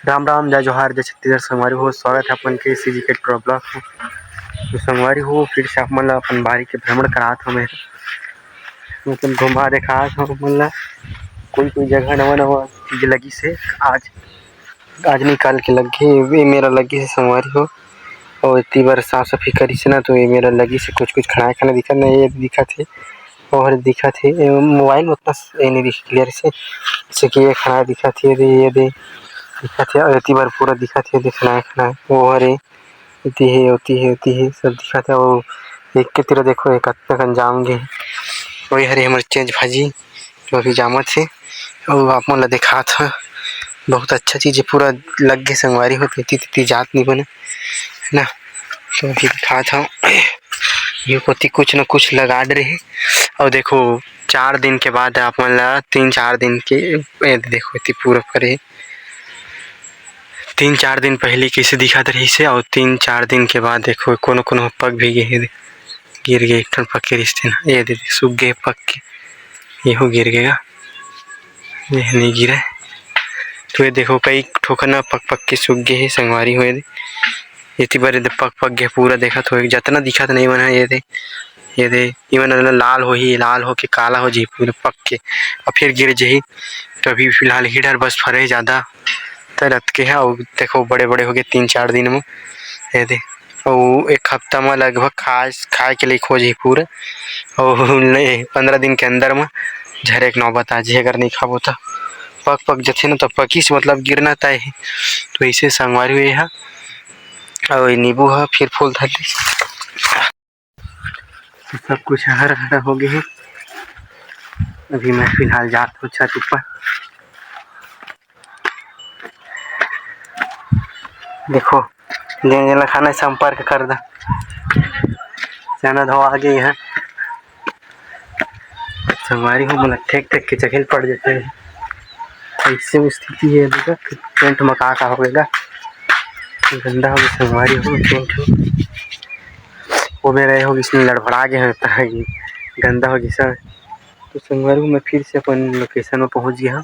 राम राम जय जोहार जय छत्तीसगढ़ संगवारी हो। स्वागत है अपन के सी जी के ब्लॉग में। तो संगवारी हो फिर से अपन अपन बारी के भ्रमण करात हमें मतलब घुमा दिखात हम अपन ला कोई जगह नवा नवा चीज लगी से आज आज निकाल के लगे ये मेरा लगी से संगवारी हो। और इतनी बार साफ सफाई करी से ना तो ये मेरा लगी से कुछ कुछ खाना खाना दिखा नहीं ये दिखा थे और दिखा थे मोबाइल में उतना नहीं दिख क्लियर से कि ये खाना दिखा थे ये दे दिखा थे और इतनी बार पूरा दिखा थे दिखना खाना वो अरे इतनी है होती है सब दिखा था। और एक के तरह देखो एक तक अंजाम गे वही हरे हमारे चेंज भाजी जो अभी जामत है और आप मन ला देखा था बहुत अच्छा चीज़ है पूरा लग गए संगवारी होती इतनी जात नहीं बने है ना। तो अभी दिखा था ये कोती कुछ न कुछ लगा रहे और देखो 4 दिन के बाद आप मन ला 3-4 दिन के देखो इतनी पूरा करे 3-4 दिन पहले कैसे दिखा रही से और 3-4 दिन के बाद देखो कोनो कोनो पक भी गए गिर गए एक पक के रिश्ते ना ये दे सूख गए पक के ये हो गिर गया ये नहीं गिरा तो ये देखो कई ठोकना पक के सूख गए है संगवारी हुए इतनी बार पक गया पूरा देखा तो जितना दिखा तो नहीं बना ये दे इवन लाल हो के काला हो जाए पूरा पक के और फिर गिर जाही। तो अभी फिलहाल हीटर बस फरे ज़्यादा तरत के है और देखो बड़े बड़े हो गए 3-4 दिन में ये दे और एक हफ्ता में लगभग खाए के लिए खोज ही पूरा और 15 दिन के अंदर में झरे एक नौबत आ जाए अगर नहीं खाबो तो पक जाते ना तो पकीस मतलब गिरना तय है। तो ऐसे संगवारी हुए है और नींबू है फिर फूल धरती सब कुछ हरा हरा हो गया है। अभी मैं फिलहाल जात हूँ छत ऊपर देखो लेने खाना संपर्क कर दा जाना धो आ गई है संगवारी हो मतलब ठेक के चखेल पड़ जाते हैं ऐसे स्थिति है देखा टेंट में का होगा गंदा हो संगवारी हो टेंट वो में रहे होगी इसमें लड़बड़ा गया होता है गंदा होगी सर। तो संगवारी में फिर से अपन लोकेशन में पहुंच गया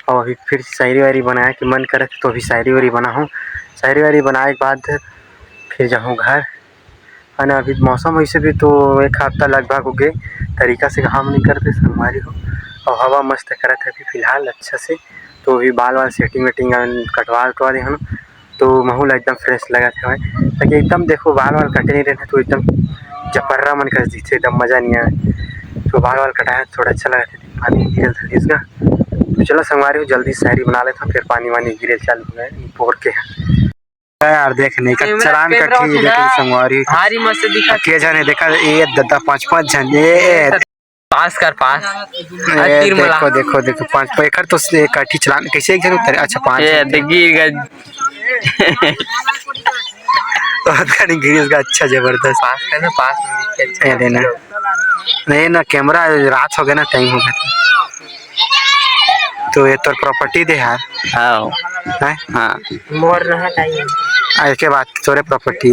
और अभी फिर शायरी वायरी बनाया कि मन करे तो अभी शायरी वायरी बना हूँ शायरी वायरी बनाए के बाद फिर जाऊँ घर है ना। अभी मौसम वैसे भी तो एक हफ्ता लगभग हो गए तरीका से काम नहीं करते संगवारी हो और हवा मस्त करत है अभी फिलहाल अच्छा से। तो अभी बाल वाल सेटिंग वेटिंग कटवा दे हम तो माहौल एकदम फ्रेश लगा था ताकि एकदम देखो बाल वाल कटे नहीं रहते तो एकदम जपर्रा मन कर दीजिए एकदम मज़ा नहीं आया। तो बाल वाल कटाया थोड़ा अच्छा लगा था पानी गिरल था इसका। तो चलो संगवारी हो जल्दी शायरी बना लेता हूँ फिर पानी वानी गिरे चालू हो गए पोर के यार देखने का चलान कटी लेकिन संगवारी भारी मस्त दिखा के जाने देखा ये 10-5 जन ये पास कर पास देखो देखो देखो 5 पैकर तो काठी चलान कैसे एक जन उतरे अच्छा 5 तो गिरीश का अच्छा जबरदस्त पास करना पास में देना नहीं ना कैमरा रात हो गया ना टाइम हो गया तो ये तो प्रॉपर्टी दे यार हाँ हाँ मोर रहा टाइम के बाद तोरे प्रॉपर्टी